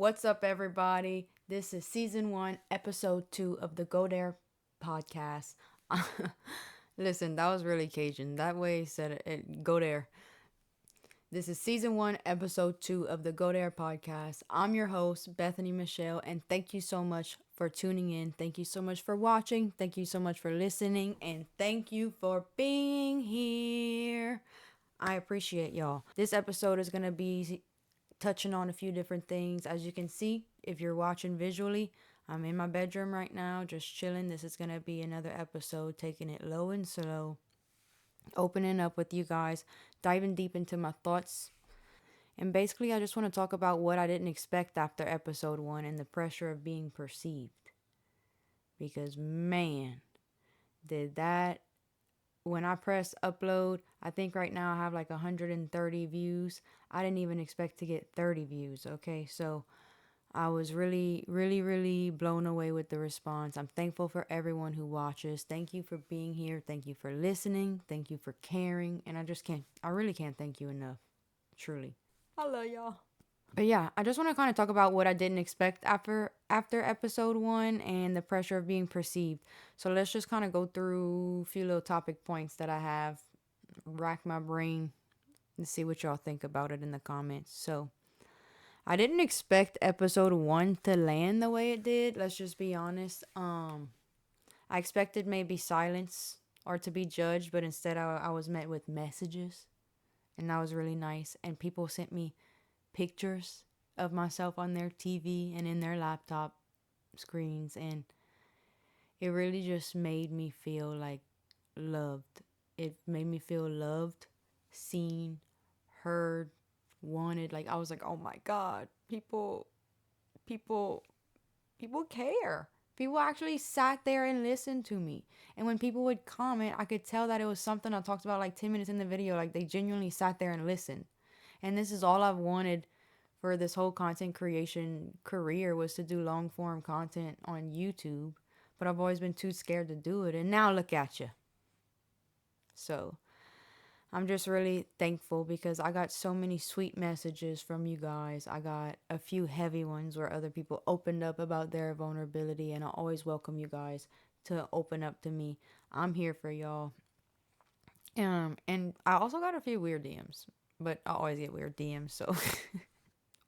What's up, everybody? This is season 1, episode 2 of the Go There podcast. Listen, that was really Cajun. That way said it go there. This is season 1, episode 2 of the Go There podcast. I'm your host, Bethany Michelle, and thank you so much for tuning in. Thank you so much for watching. Thank you so much for listening, and thank you for being here. I appreciate y'all. This episode is going to be touching on a few different things. As you can see, if you're watching visually, I'm in my bedroom right now, just chilling. This is going to be another episode, taking it low and slow, opening up with you guys, diving deep into my thoughts. And basically, I just want to talk about what I didn't expect after episode 1 and the pressure of being perceived. Because, man, did that when I press upload, I think right now I have like 130 views. I didn't even expect to get 30 views, okay? So I was really blown away with the response. I'm thankful for everyone who watches. Thank you for being here. Thank you for listening. Thank you for caring. And I really can't thank you enough. Truly. I love y'all. But yeah, I just want to kind of talk about what I didn't expect after episode 1 and the pressure of being perceived. So let's just kind of go through a few little topic points that I have, rack my brain, and see what y'all think about it in the comments. So I didn't expect episode 1 to land the way it did. Let's just be honest. I expected maybe silence or to be judged, but instead I was met with messages, and that was really nice. And people sent me pictures of myself on their TV and in their laptop screens, and it really just made me feel like loved. It made me feel loved, seen, heard, wanted. Like I was like, "Oh my god, people people care." People actually sat there and listened to me. And when people would comment, I could tell that it was something I talked about like 10 minutes in the video. Like they genuinely sat there and listened. And this is all I've wanted for this whole content creation career, was to do long form content on YouTube, but I've always been too scared to do it. And now look at you. So I'm just really thankful because I got so many sweet messages from you guys. I got a few heavy ones where other people opened up about their vulnerability, and I always welcome you guys to open up to me. I'm here for y'all. And I also got a few weird DMs, but I always get weird DMs, so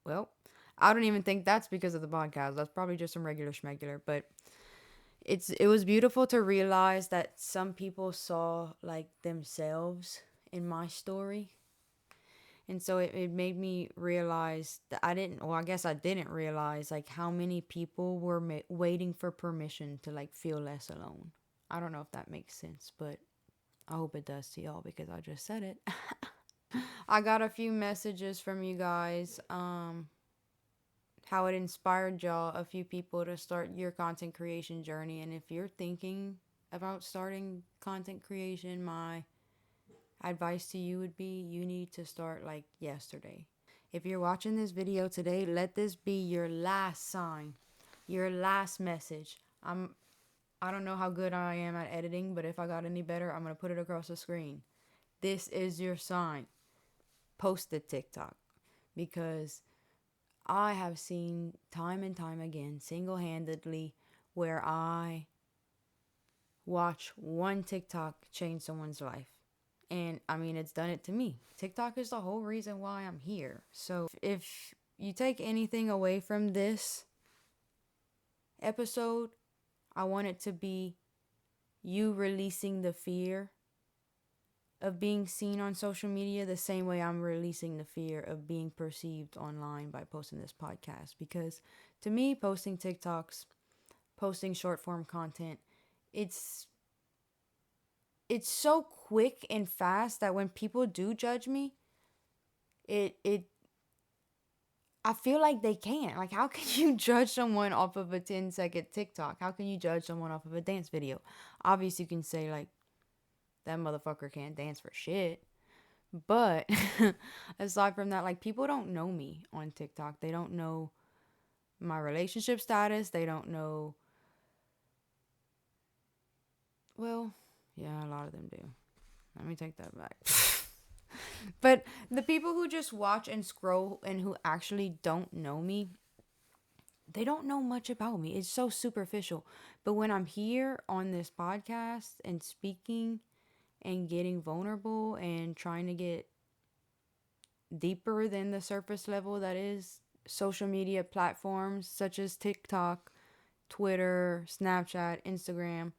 well, I don't even think that's because of the podcast. That's probably just some regular schmegular. But it was beautiful to realize that some people saw like themselves in my story. And so it made me realize that I guess I didn't realize like how many people were waiting for permission to like feel less alone. I don't know if that makes sense, but I hope it does to y'all because I just said it. I got a few messages from you guys. How it inspired y'all, a few people, to start your content creation journey. And if you're thinking about starting content creation, my advice to you would be you need to start like yesterday. If you're watching this video today, let this be your last sign, your last message. I don't know how good I am at editing, but if I got any better, I'm going to put it across the screen. This is your sign. Post the TikTok, because I have seen time and time again, single-handedly, where I watch one TikTok change someone's life. And I mean, it's done it to me. TikTok is the whole reason why I'm here. So if you take anything away from this episode, I want it to be you releasing the fear of being seen on social media the same way I'm releasing the fear of being perceived online by posting this podcast. Because to me, posting TikToks, posting short form content, it's so quick and fast that when people do judge me, it I feel like they can't. Like, how can you judge someone off of a 10-second TikTok? How can you judge someone off of a dance video? Obviously, you can say, like, that motherfucker can't dance for shit. But aside from that, like, people don't know me on TikTok. They don't know my relationship status. They don't know. Well, yeah, a lot of them do. Let me take that back. But the people who just watch and scroll and who actually don't know me, they don't know much about me. It's so superficial. But when I'm here on this podcast and speaking and getting vulnerable and trying to get deeper than the surface level that is social media platforms such as TikTok, Twitter, Snapchat, Instagram,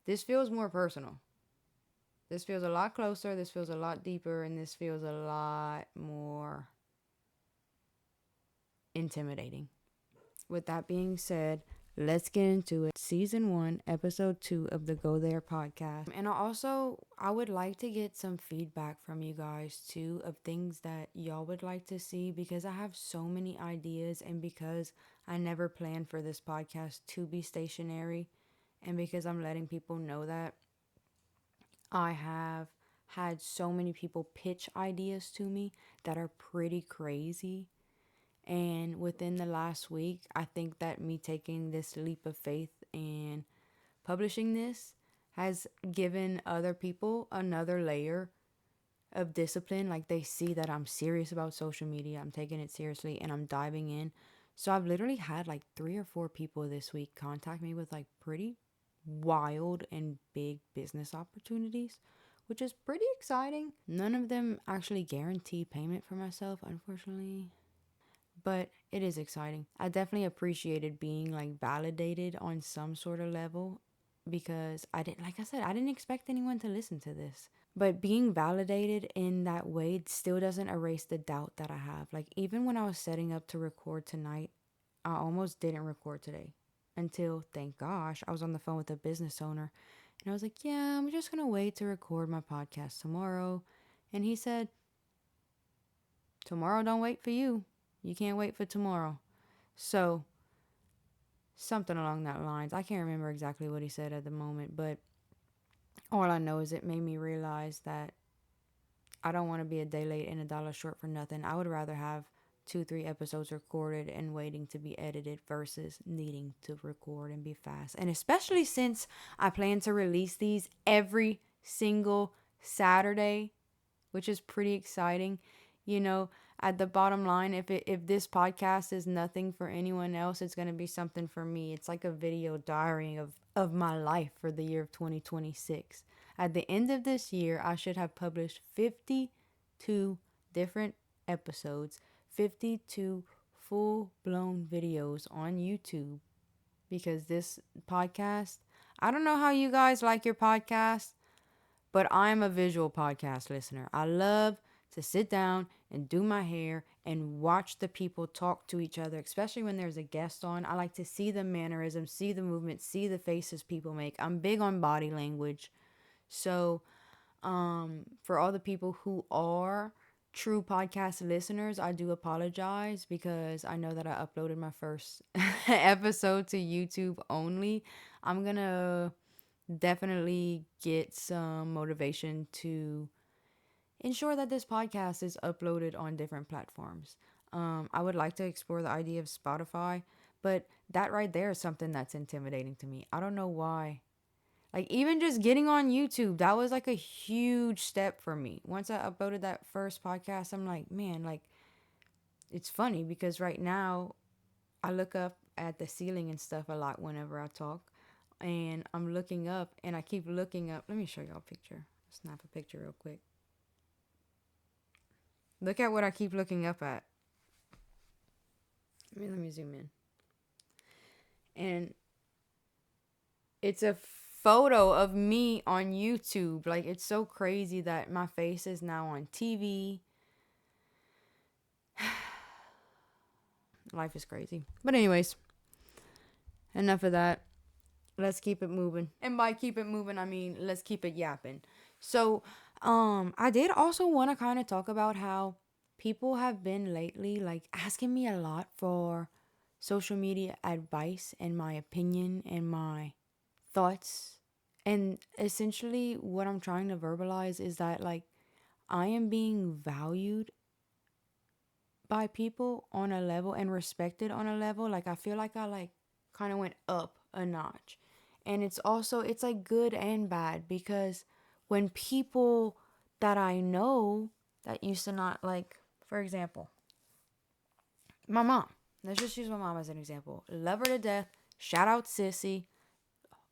this feels more personal. This feels a lot closer, this feels a lot deeper, and this feels a lot more intimidating. With that being said, let's get into it. Season 1, episode 2 of the Go There podcast. And I would like to get some feedback from you guys too of things that y'all would like to see, because I have so many ideas, and because I never planned for this podcast to be stationary, and because I'm letting people know that I have had so many people pitch ideas to me that are pretty crazy. And within the last week, I think that me taking this leap of faith and publishing this has given other people another layer of discipline. Like, they see that I'm serious about social media, I'm taking it seriously, and I'm diving in. So I've literally had like 3 or 4 people this week contact me with like pretty wild and big business opportunities, which is pretty exciting. None of them actually guarantee payment for myself, unfortunately, but it is exciting. I definitely appreciated being like validated on some sort of level, because I didn't, like I said, I didn't expect anyone to listen to this. But being validated in that way still doesn't erase the doubt that I have. Like, even when I was setting up to record tonight, I almost didn't record today until, thank gosh, I was on the phone with a business owner, and I was like, yeah, I'm just gonna wait to record my podcast tomorrow. And he said, tomorrow don't wait for you. You can't wait for tomorrow. So, something along that lines. I can't remember exactly what he said at the moment, but all I know is it made me realize that I don't want to be a day late and a dollar short for nothing. I would rather have 2, 3 episodes recorded and waiting to be edited versus needing to record and be fast. And especially since I plan to release these every single Saturday, which is pretty exciting. You know, at the bottom line, if this podcast is nothing for anyone else, it's going to be something for me. It's like a video diary of my life for the year of 2026. At the end of this year, I should have published 52 different episodes, 52 full-blown videos on YouTube, because this podcast, I don't know how you guys like your podcast, but I'm a visual podcast listener. I love to sit down and do my hair and watch the people talk to each other, especially when there's a guest on. I like to see the mannerisms, see the movement, see the faces people make. I'm big on body language. So, for all the people who are true podcast listeners, I do apologize, because I know that I uploaded my first episode to YouTube only. I'm gonna definitely get some motivation to ensure that this podcast is uploaded on different platforms. I would like to explore the idea of Spotify, but that right there is something that's intimidating to me. I don't know why. Like, even just getting on YouTube, that was like a huge step for me. Once I uploaded that first podcast, I'm like, man, like, it's funny because right now I look up at the ceiling and stuff a lot whenever I talk. And I'm looking up and I keep looking up. Let me show y'all a picture. Snap a picture real quick. Look at what I keep looking up at. Let me zoom in. And it's a photo of me on YouTube. Like, it's so crazy that my face is now on TV. Life is crazy. But anyways, enough of that. Let's keep it moving. And by keep it moving, I mean, let's keep it yapping. So, I did also want to kind of talk about how people have been lately, like, asking me a lot for social media advice and my opinion and my thoughts. And essentially, what I'm trying to verbalize is that, like, I am being valued by people on a level and respected on a level. Like, I feel like I, like, kind of went up a notch. And it's also, it's like good and bad, because when people that I know that used to not, like, for example, my mom. Let's just use my mom as an example. Love her to death. Shout out Sissy.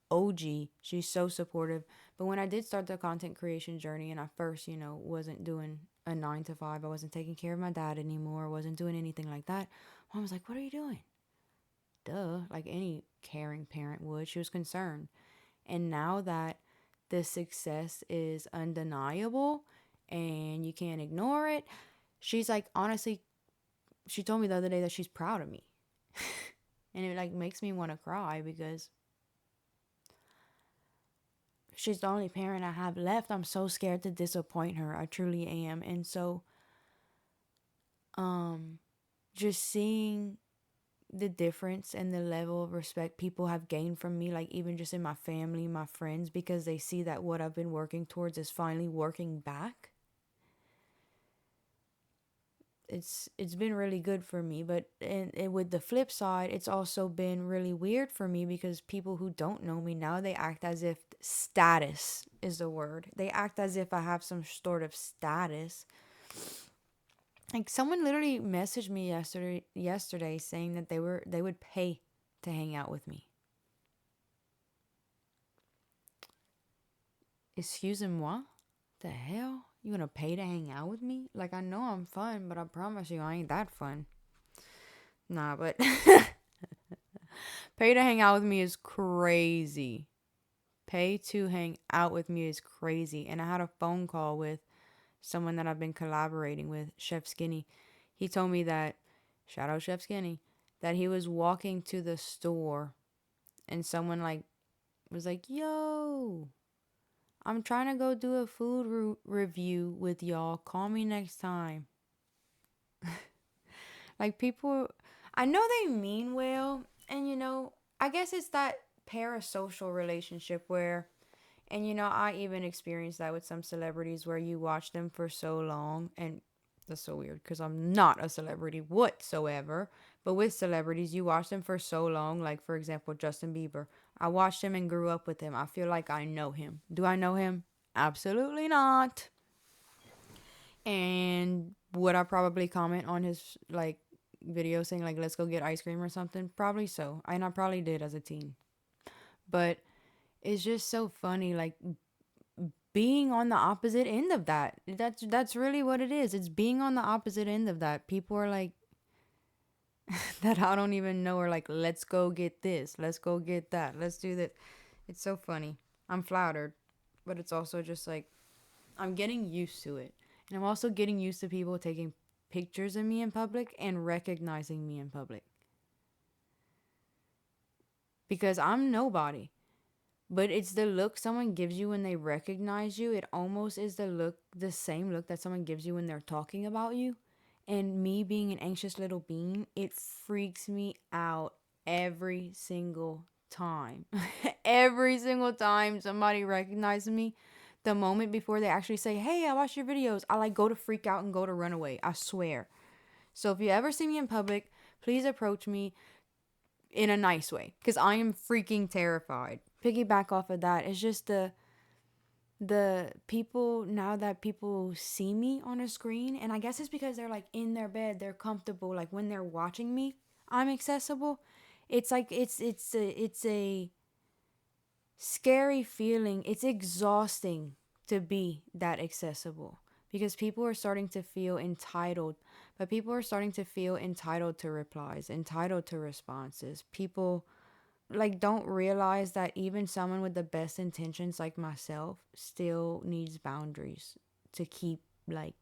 OG. She's so supportive. But when I did start the content creation journey and I first, wasn't doing a 9 to 5, I wasn't taking care of my dad anymore, wasn't doing anything like that. Mom was like, "What are you doing?" Duh, like any caring parent would. She was concerned. And now that the success is undeniable and you can't ignore it, she's like, honestly, she told me the other day that she's proud of me. And it like makes me want to cry because she's the only parent I have left. I'm so scared to disappoint her. I truly am. And so just seeing the difference and the level of respect people have gained from me, like even just in my family, my friends, because they see that what I've been working towards is finally working back. It's been really good for me, but and with the flip side, it's also been really weird for me because people who don't know me now, they act as if status is the word. They act as if I have some sort of status. Like someone literally messaged me yesterday saying that they would pay to hang out with me. Excusez-moi? The hell? You gonna pay to hang out with me? Like I know I'm fun, but I promise you I ain't that fun. Nah, but pay to hang out with me is crazy. Pay to hang out with me is crazy. And I had a phone call with someone that I've been collaborating with, Chef Skinny. He told me that, shout out Chef Skinny, that he was walking to the store and someone like was like, "Yo, I'm trying to go do a food review with y'all. Call me next time." Like people, I know they mean well, and I guess it's that parasocial relationship where, and I even experienced that with some celebrities where you watch them for so long, and that's so weird because I'm not a celebrity whatsoever. But with celebrities, you watch them for so long. Like, for example, Justin Bieber. I watched him and grew up with him. I feel like I know him. Do I know him? Absolutely not. And would I probably comment on his, like, video saying, like, let's go get ice cream or something? Probably so. And I probably did as a teen. But it's just so funny, like, being on the opposite end of that. That's really what it is. It's being on the opposite end of that. People are like that I don't even know are like, let's go get this, let's go get that, let's do that. It's so funny. I'm flattered, but it's also just like I'm getting used to it. And I'm also getting used to people taking pictures of me in public and recognizing me in public. Because I'm nobody. But it's the look someone gives you when they recognize you. It almost is the same look that someone gives you when they're talking about you. And me being an anxious little bean, it freaks me out every single time. Every single time somebody recognizes me, the moment before they actually say, "Hey, I watched your videos," I like go to freak out and go to run away. I swear. So if you ever see me in public, please approach me in a nice way because I am freaking terrified. Piggyback off of that, it's just the people, now that people see me on a screen, and I guess it's because they're like in their bed, they're comfortable, like when they're watching me, I'm accessible. It's like it's a scary feeling. It's exhausting to be that accessible because people are starting to feel entitled. But people are starting to feel entitled to replies, entitled to responses. People like don't realize that even someone with the best intentions like myself still needs boundaries to keep like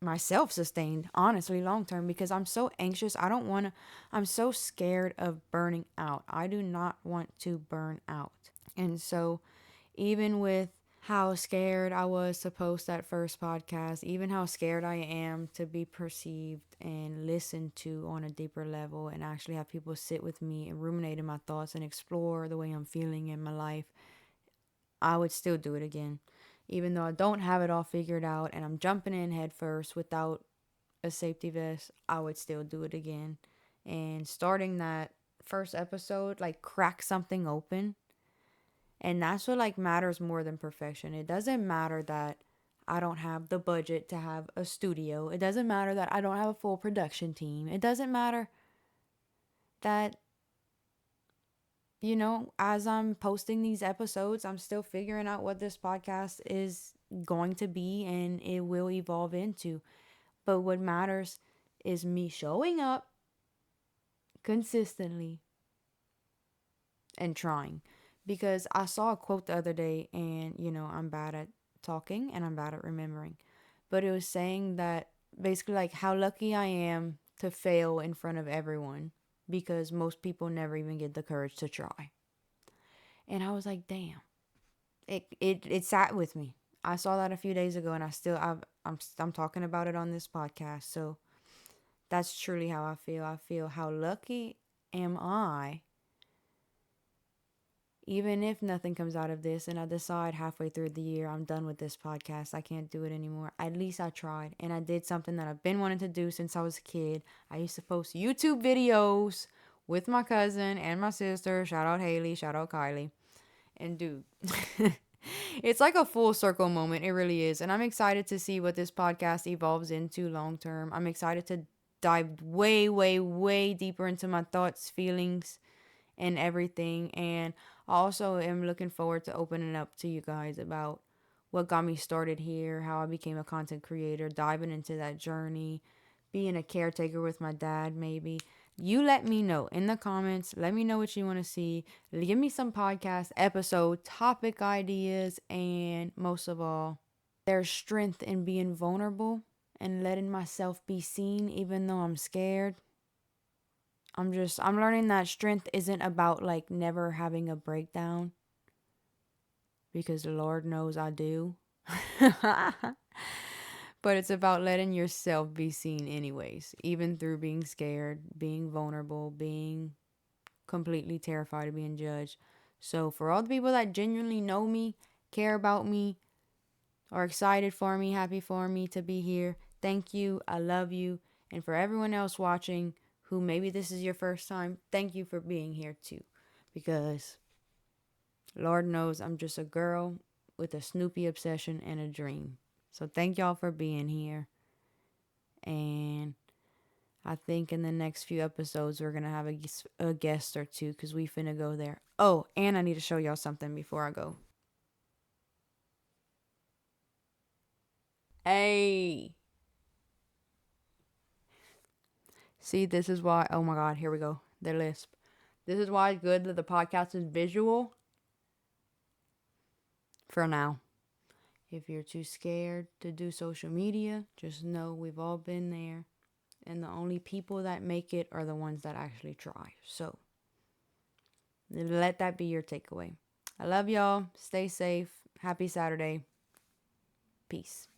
myself sustained, honestly, long term, because I'm so anxious. I'm so scared of burning out. I do not want to burn out. And so even with how scared I was to post that first podcast, even how scared I am to be perceived and listened to on a deeper level and actually have people sit with me and ruminate in my thoughts and explore the way I'm feeling in my life, I would still do it again. Even though I don't have it all figured out and I'm jumping in head first without a safety vest, I would still do it again. And starting that first episode, like crack something open. And that's what like matters more than perfection. It doesn't matter that I don't have the budget to have a studio. It doesn't matter that I don't have a full production team. It doesn't matter. that, as I'm posting these episodes, I'm still figuring out what this podcast is going to be and it will evolve into. But what matters is me showing up consistently and trying. Because I saw a quote the other day, and I'm bad at talking and I'm bad at remembering. But it was saying that basically, like, how lucky I am to fail in front of everyone because most people never even get the courage to try. And I was like, damn. It sat with me. I saw that a few days ago, and I'm talking about it on this podcast. So that's truly how I feel. I feel, how lucky am I, even if nothing comes out of this and I decide halfway through the year I'm done with this podcast, I can't do it anymore. At least I tried, and I did something that I've been wanting to do since I was a kid. I used to post YouTube videos with my cousin and my sister. Shout out Haley, shout out Kylie. And dude, it's like a full circle moment. It really is. And I'm excited to see what this podcast evolves into long term. I'm excited to dive way, way, way deeper into my thoughts, feelings, and everything. And I also am looking forward to opening up to you guys about what got me started here, how I became a content creator, diving into that journey, being a caretaker with my dad, maybe. You let me know in the comments. Let me know what you want to see. Give me some podcast episode topic ideas. And most of all, there's strength in being vulnerable and letting myself be seen even though I'm scared. I'm learning that strength isn't about like never having a breakdown, because the Lord knows I do. But it's about letting yourself be seen anyways, even through being scared, being vulnerable, being completely terrified of being judged. So for all the people that genuinely know me, care about me, are excited for me, happy for me to be here, thank you. I love you. And for everyone else watching who maybe this is your first time, thank you for being here too. Because Lord knows I'm just a girl with a Snoopy obsession and a dream. So thank y'all for being here. And I think in the next few episodes we're going to have a guest or two, because we finna go there. Oh, and I need to show y'all something before I go. Hey. See, this is why, oh my God, here we go. The lisp. This is why it's good that the podcast is visual. For now. If you're too scared to do social media, just know we've all been there. And the only people that make it are the ones that actually try. So, let that be your takeaway. I love y'all. Stay safe. Happy Saturday. Peace.